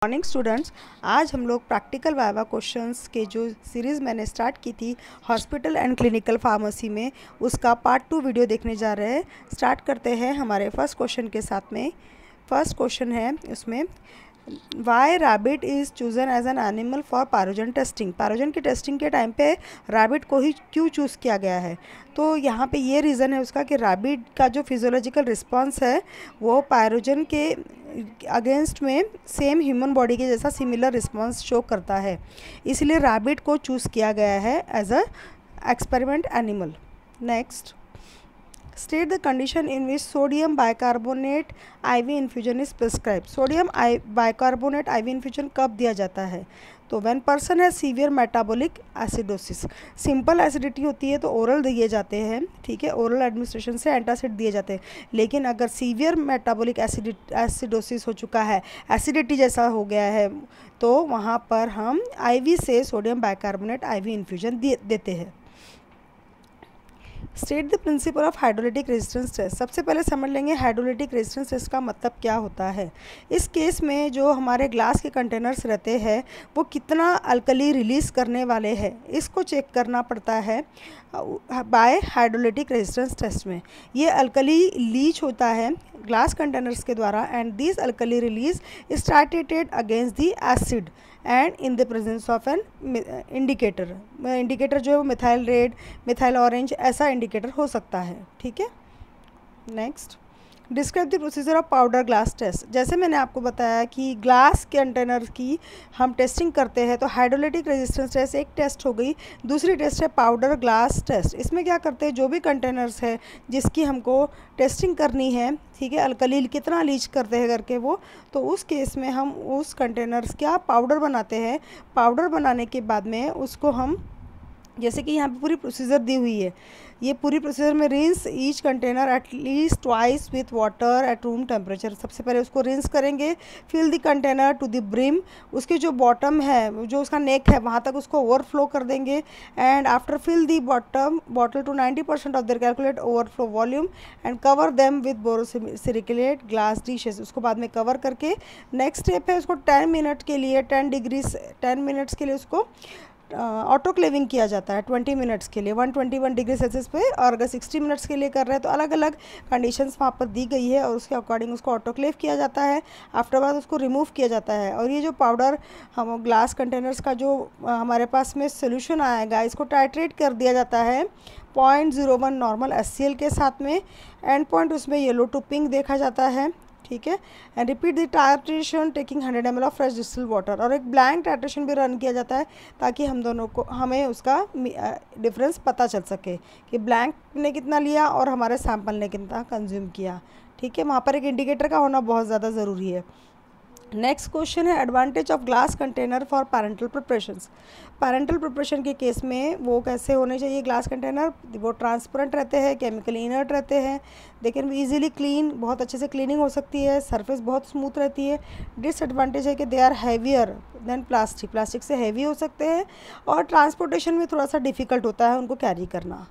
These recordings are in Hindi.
मॉर्निंग स्टूडेंट्स, आज हम लोग प्रैक्टिकल वाइवा क्वेश्चंस के जो सीरीज़ मैंने स्टार्ट की थी हॉस्पिटल एंड क्लिनिकल फार्मेसी में, उसका पार्ट 2 वीडियो देखने जा रहे हैं। स्टार्ट करते हैं हमारे फर्स्ट क्वेश्चन के साथ में। फर्स्ट क्वेश्चन है उसमें, why rabbit is chosen as an animal for pyrogen testing. Pyrogen की टेस्टिंग के टाइम पे रैबिट को ही क्यों चूज़ किया गया है? तो यहाँ पे ये रीज़न है उसका कि रैबिट का जो फिजियोलॉजिकल रिस्पांस है वो पैरोजन के अगेंस्ट में सेम ह्यूमन बॉडी के जैसा सिमिलर रिस्पांस शो करता है, इसलिए रैबिट को चूज़ किया गया है as a experiment animal. Next, state the condition in which sodium bicarbonate IV infusion is prescribe. Sodium bicarbonate IV infusion कब दिया जाता है? तो व्हेन पर्सन है severe metabolic acidosis. Simple acidity होती है तो ओरल दिए जाते हैं, ठीक है, ओरल एडमिनिस्ट्रेशन से एंटासिड दिए जाते हैं। लेकिन अगर सीवियर मेटाबॉलिक एसिडोसिस हो चुका है, एसिडिटी जैसा हो गया है, तो वहाँ पर हम IV से सोडियम बाइकार्बोनेट IV इन्फ्यूजन देते हैं। State the principle of hydrolytic resistance test. सबसे पहले समझ लेंगे हाइड्रोलिटिक रेजिस्टेंस टेस्ट का मतलब क्या होता है। इस केस में जो हमारे ग्लास के कंटेनर्स रहते हैं वो कितना अल्कली रिलीज़ करने वाले हैं, इसको चेक करना पड़ता है बाय हाइड्रोलिटिक रेजिस्टेंस टेस्ट में। ये अल्कली लीच होता है ग्लास कंटेनर्स के द्वारा, and this alkali release started against the acid and in the presence of an indicator. Indicator जो है वो मिथाइल रेड, मिथाइल ऑरेंज ऐसा इंडिकेटर हो सकता है, ठीक है। Next, describe the procedure of powder glass test. जैसे मैंने आपको बताया कि ग्लास कंटेनर की हम टेस्टिंग करते हैं, तो हाइड्रोलिटिक रेजिस्टेंस टेस्ट एक टेस्ट हो गई। दूसरी टेस्ट है पाउडर ग्लास टेस्ट। इसमें क्या करते हैं, जो भी कंटेनर्स है जिसकी हमको टेस्टिंग करनी है, ठीक है, अल्कली कितना लीच करते हैं करके वो, तो उस केस में हम उस कंटेनर्स का पाउडर बनाते हैं। पाउडर बनाने के बाद में उसको हम, जैसे कि यहाँ पे पूरी प्रोसीजर दी हुई है, ये पूरी प्रोसीजर में rinse each container at least twice with water at room temperature. सबसे पहले उसको रिंस करेंगे, fill the container to the brim. उसके जो बॉटम है, जो उसका नेक है, वहाँ तक उसको ओवरफ्लो कर देंगे। And after fill the bottom bottle to 90% of their calculate overflow volume and cover them with borosilicate glass dishes. उसको बाद में कवर करके नेक्स्ट स्टेप है उसको 10 मिनट के लिए 10 मिनट्स के लिए उसको ऑटोक्लेविंग किया जाता है 20 मिनट्स के लिए 121 डिग्री सेल्सियस पे। और अगर 60 मिनट्स के लिए कर रहे हैं तो अलग अलग कंडीशंस वहाँ पर दी गई है और उसके अकॉर्डिंग उसको ऑटोक्लेव किया जाता है। आफ्टर बाद उसको रिमूव किया जाता है। और ये जो पाउडर हम ग्लास कंटेनर्स का जो हमारे पास में सोल्यूशन आएगा, इसको टाइट्रेट कर दिया जाता है 0.01 नॉर्मल HCl के साथ में। एंड पॉइंट उसमें येलो टू पिंक देखा जाता है, ठीक है। And repeat the titration taking 100 ml of fresh distil water. और एक ब्लैंक टाइट्रेशन भी रन किया जाता है ताकि हमें उसका डिफरेंस पता चल सके कि ब्लैंक ने कितना लिया और हमारे सैंपल ने कितना कंज्यूम किया, ठीक है। वहाँ पर एक इंडिकेटर का होना बहुत ज़्यादा ज़रूरी है। नेक्स्ट क्वेश्चन है, advantage of glass container for parental preparations. Parental preparation के केस में वो कैसे होने चाहिए ग्लास कंटेनर? वो ट्रांसपेरेंट रहते हैं, केमिकली इनर्ट रहते हैं, they can be easily clean, बहुत अच्छे से क्लीनिंग हो सकती है, सरफेस बहुत स्मूथ रहती है। डिसएडवांटेज है कि they are heavier than plastic, plastic से हैवी हो सकते हैं और ट्रांसपोर्टेशन में थोड़ा सा डिफिकल्ट होता है उनको कैरी करना।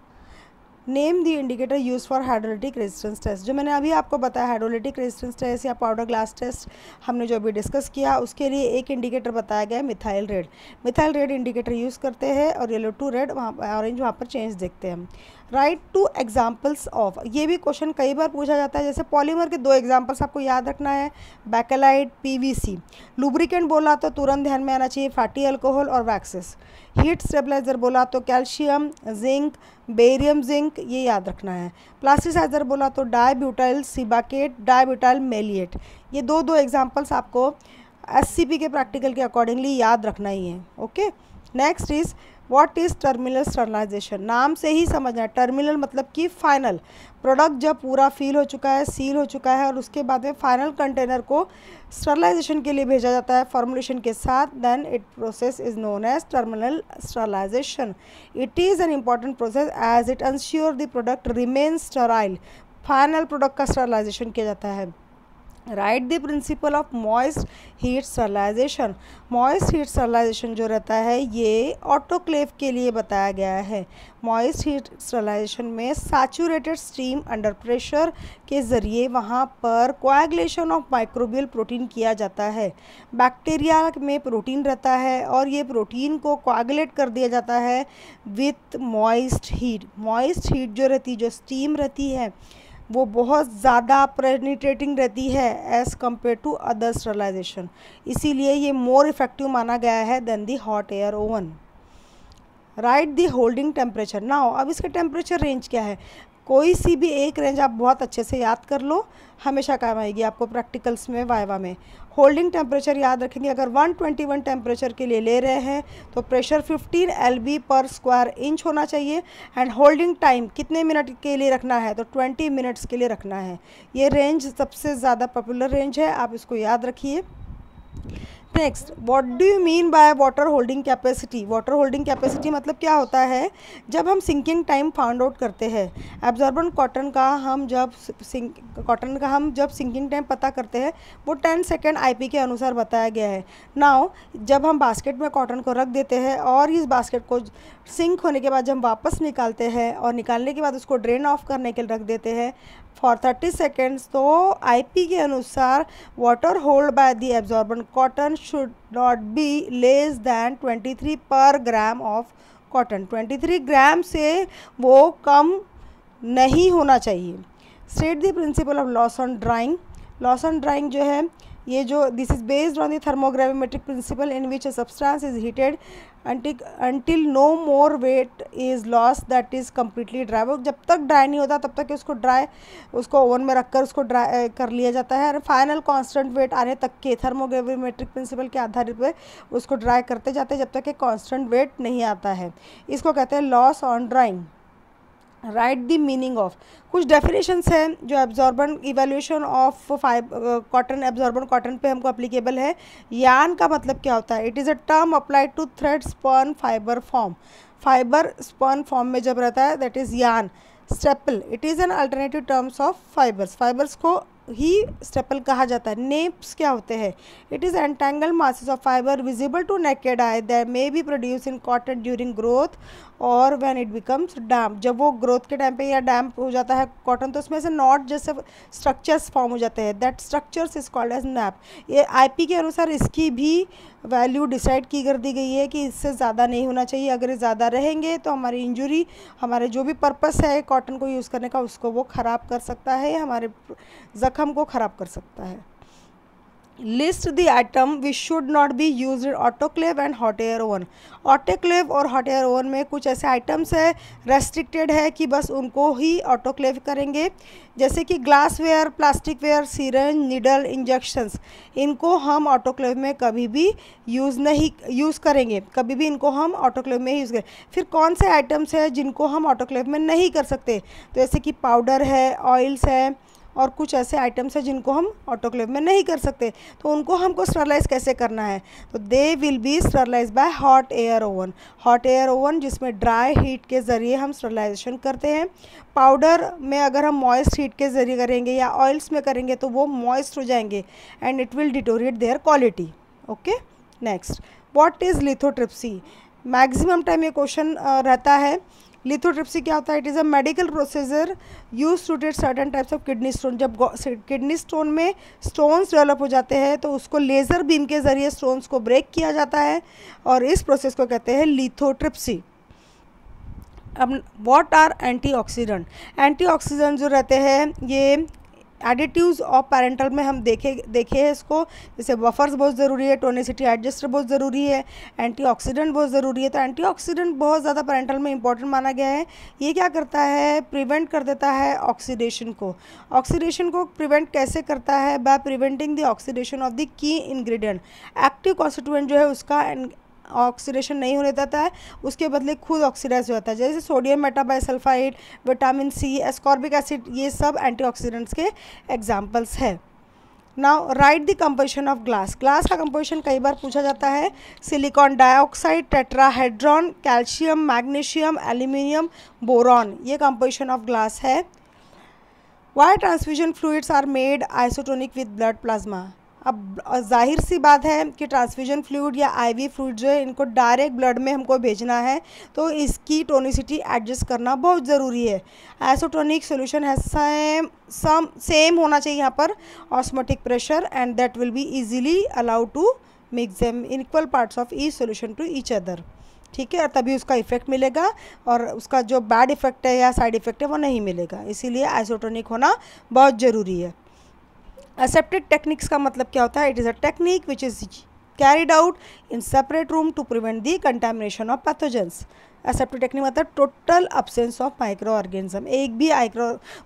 Name the indicator use for hydrolytic resistance test. जो मैंने अभी आपको बताया हाइड्रोलिटिक रेजिस्टेंस टेस्ट या पाउडर ग्लास टेस्ट हमने जो अभी डिस्कस किया, उसके लिए एक इंडिकेटर बताया गया है methyl red. Methyl red indicator use करते हैं और येलो टू रेड, वहाँ ऑरेंज वहाँ पर चेंज देखते हैं हम। Right 2 examples of. ये भी क्वेश्चन कई बार पूछा जाता है। जैसे पॉलीमर के 2 एग्जाम्पल्स आपको याद रखना है, बैकेलाइट, PVC। लुब्रिकेंट बोला तो तुरंत ध्यान में आना चाहिए फैटी अल्कोहल और वैक्सेस। हीट स्टेबलाइजर बोला तो कैल्शियम, जिंक, बेरियम जिंक, ये याद रखना है। प्लास्टिसाइजर बोला तो डाईब्यूटाइल सिबाकेट, डाईब्यूटाइल मेलिएट। ये दो एग्जाम्पल्स आपको SCP के प्रैक्टिकल के अकॉर्डिंगली याद रखना ही है, okay. Next is what is terminal sterilization. नाम से ही समझना है, टर्मिनल मतलब कि फाइनल प्रोडक्ट जब पूरा फिल हो चुका है, सील हो चुका है और उसके बाद में फाइनल कंटेनर को स्टरलाइजेशन के लिए भेजा जाता है फॉर्मुलेशन के साथ, then it process is known as terminal sterilization. It is an important process as it ensure the product remain sterile. Final product का स्टरलाइजेशन किया जाता है। Right the principle of moist heat sterilization. Moist heat sterilization जो रहता है ये ऑटोक्लेव के लिए बताया गया है। मॉइस्ट हीट स्टरलाइजेशन में सैचुरेटेड स्टीम अंडर प्रेशर के ज़रिए वहाँ पर कोएगुलेशन ऑफ माइक्रोबियल प्रोटीन किया जाता है। बैक्टीरिया में प्रोटीन रहता है और ये प्रोटीन को कोएगुलेट कर दिया जाता है with moist heat. Moist heat जो रहती है, जो स्टीम रहती है, वो बहुत ज़्यादा पेनिट्रेटिंग रहती है as compare to other sterilization, इसीलिए ये मोर इफेक्टिव माना गया है than the hot air oven. Right the holding temperature. Now अब इसका टेम्परेचर रेंज क्या है, कोई सी भी एक रेंज आप बहुत अच्छे से याद कर लो, हमेशा काम आएगी आपको प्रैक्टिकल्स में, वाइवा में। होल्डिंग टेम्परेचर याद रखेंगे, अगर 121 टेम्परेचर के लिए ले रहे हैं तो प्रेशर 15 LB पर स्क्वायर इंच होना चाहिए। एंड होल्डिंग टाइम कितने मिनट के लिए रखना है, तो 20 मिनट्स के लिए रखना है। ये रेंज सबसे ज़्यादा पॉपुलर रेंज है, आप इसको याद रखिए। Next, what do you mean by water holding capacity. Water holding capacity मतलब क्या होता है, जब हम सिंकिंग टाइम फाइंड आउट करते हैं एब्जॉर्बेंट कॉटन का, हम जब सिंकिंग टाइम पता करते हैं वो 10 सेकेंड IP के अनुसार बताया गया है। नाउ जब हम बास्केट में कॉटन को रख देते हैं और इस बास्केट को सिंक होने के बाद जब हम वापस निकालते हैं और निकालने के बाद उसको ड्रेन ऑफ करने के लिए रख देते हैं फॉर 30 सेकेंड्स, तो IP के अनुसार water hold by the absorbent cotton should not be less than 23 पर ग्राम ऑफ कॉटन। 23 ग्राम से वो कम नहीं होना चाहिए। State the principle of loss on drying. Loss on drying जो है ये जो this is based on the thermogravimetric principle in which a substance is heated until no more weight is lost that is completely dry। वो जब तक ड्राई नहीं होता तब तक उसको ओवन में रखकर उसको ड्राई कर लिया जाता है और फाइनल कांस्टेंट वेट आने तक के थर्मोग्राविमेट्रिक प्रिंसिपल के आधारित पे उसको ड्राई करते जाते हैं जब तक कि कांस्टेंट वेट नहीं आता है। इसको कहते हैं loss on drawing. Right the meaning of. कुछ डेफिनेशंस हैं जो absorbent evaluation of cotton, absorbent cotton पे हमको अप्लीकेबल है। यान का मतलब क्या होता है, it is a term applied to thread spun fibre form. Fibre spun form में जब रहता है that is yarn. Staple, it is an alternative terms of fibres. Fibres को ही स्टेपल कहा जाता है। नेप्स क्या होते हैं, it is entangle masses of fibre visible to naked eye that may be produce in cotton during growth और व्हेन इट बिकम्स डैम्प। जब वो ग्रोथ के टाइम पे या डैम्प हो जाता है कॉटन तो उसमें से नॉट जैसे स्ट्रक्चर्स फॉर्म हो जाते हैं, that structures is called as nap. ये IP के अनुसार इसकी भी वैल्यू डिसाइड की कर दी गई है कि इससे ज़्यादा नहीं होना चाहिए। अगर ये ज़्यादा रहेंगे तो हमारी इंजरी, हमारे जो भी पर्पस है कॉटन को यूज़ करने का उसको वो ख़राब कर सकता है, हमारे ज़ख्म को ख़राब कर सकता है। List the item which should not be use in autoclave and hot air oven. Autoclave और हॉट एयर ओवन में कुछ ऐसे आइटम्स है रेस्ट्रिक्टेड है कि बस उनको ही ऑटोक्लेव करेंगे, जैसे कि glass ware, plastic ware, syringe, needle, injections, इनको हम ऑटोक्लेव में कभी भी यूज़ करेंगे, कभी भी इनको हम ऑटोक्लेव में यूज़ करें। फिर कौन से आइटम्स है जिनको हम ऑटोक्लेव में नहीं कर सकते, तो जैसे कि पाउडर है, ऑयल्स है और कुछ ऐसे आइटम्स हैं जिनको हम ऑटोक्लेव में नहीं कर सकते, तो उनको हमको स्टरलाइज कैसे करना है, तो they will be sterilize by hot air oven. Hot air oven जिसमें ड्राई हीट के ज़रिए हम स्टरलाइजेशन करते हैं। पाउडर में अगर हम मॉइस्ट हीट के ज़रिए करेंगे या ऑयल्स में करेंगे तो वो मॉइस्ट हो जाएंगे and it will deteriorate their quality. Okay, next, what is lithotripsy. Maximum time ये क्वेश्चन रहता है। लिथोट्रिप्सी क्या होता है, it is a medical procedure use to treat certain types of kidney stone. जब किडनी स्टोन में स्टोन्स डेवलप हो जाते हैं तो उसको लेज़र बीम के ज़रिए स्टोन्स को ब्रेक किया जाता है और इस प्रोसेस को कहते हैं लिथोट्रिप्सी। अब व्हाट आर एंटीऑक्सीडेंट। एंटीऑक्सीडेंट जो रहते हैं ये एडिटिव्स और पैरेंटल में हम देखे हैं इसको, जैसे बफर्स बहुत ज़रूरी है, टोनिसिटी एडजस्टर बहुत ज़रूरी है, एंटीऑक्सीडेंट बहुत ज़रूरी है। तो एंटीऑक्सीडेंट बहुत ज़्यादा पैरेंटल में इंपॉर्टेंट माना गया है। ये क्या करता है, प्रिवेंट कर देता है ऑक्सीडेशन को। ऑक्सीडेशन को प्रिवेंट कैसे करता है, by preventing the oxidation of the key ingredient. Active constituent जो है उसका ऑक्सीडेशन नहीं होने देता है, उसके बदले खुद ऑक्सीडाइज हो जाता है, जैसे sodium metabisulphite, vitamin C, ascorbic acid, ये सब एंटीऑक्सीडेंट्स के एग्जाम्पल्स है। Now write the composition of glass. Glass का कंपोजिशन कई बार पूछा जाता है। Silicon dioxide, tetrahedron, calcium, magnesium, aluminium, boron, ये कंपोजिशन ऑफ ग्लास है। Why transfusion fluids are made isotonic with blood plasma. अब जाहिर सी बात है कि ट्रांसफ्यूजन फ्लूइड या आईवी फ्लूइड जो है इनको डायरेक्ट ब्लड में हमको भेजना है, तो इसकी टोनिसिटी एडजस्ट करना बहुत ज़रूरी है। आइसोटोनिक सोल्यूशन है सेम होना चाहिए यहाँ पर osmotic pressure, and that will be easily allowed to mix them in equal parts of each solution to each other. ठीक है, और तभी उसका इफेक्ट मिलेगा, और उसका जो बैड इफेक्ट है या साइड इफेक्ट है वो नहीं मिलेगा। इसीलिए आइसोटोनिक होना बहुत ज़रूरी है। एसेप्टिक टेक्निक्स का मतलब क्या होता है? It is a technique which is carried out in separate room to prevent the contamination of pathogens. Aseptic technique मतलब total absence of micro organism, एक भी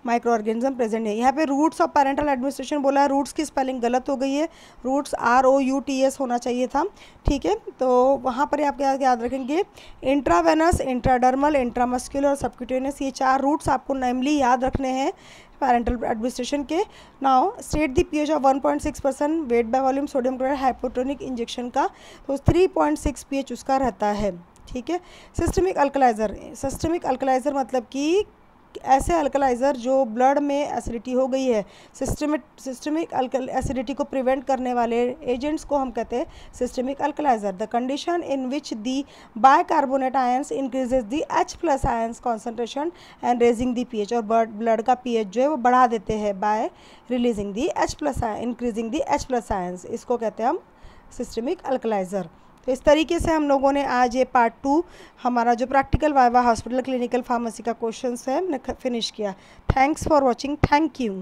माइक्रो ऑर्गेनिज्म प्रेजेंट है। यहाँ पे रूट्स ऑफ पैरेंटल एडमिनिस्ट्रेशन बोला है, रूट्स की स्पेलिंग गलत हो गई है, रूट्स ROUTS होना चाहिए था। ठीक है, तो वहाँ पर आप क्या याद रखेंगे? इंट्रावेनस, इंट्राडर्मल, इंट्रामस्क्यूलर और सबक्यूटेनियस, ये 4 रूट्स आपको नेमली याद रखने हैं पैरेंटल एडमिनिस्ट्रेशन के। Now state the pH of 1.6% weight by volume sodium chloride hypotonic injection का, तो 3.6 pH उसका रहता है। ठीक है, सिस्टमिक अल्कलाइज़र मतलब कि ऐसे अल्कलाइज़र जो ब्लड में एसिडिटी हो गई है, सिस्टमिक एसिडिटी को प्रिवेंट करने वाले एजेंट्स को हम कहते हैं systemic alkaliser. The condition in which the bicarbonate ions increases the H+ ions concentration and raising the pH, और ब्लड का pH जो है वो बढ़ा देते हैं by releasing the H+ increasing the H+ ions, इसको कहते हैं हम सिस्टमिक अल्कलाइज़र। तो इस तरीके से हम लोगों ने आज ये पार्ट 2 हमारा जो practical viva hospital clinical pharmacy का क्वेश्चंस है हमने फिनिश किया। Thanks for watching, thank you.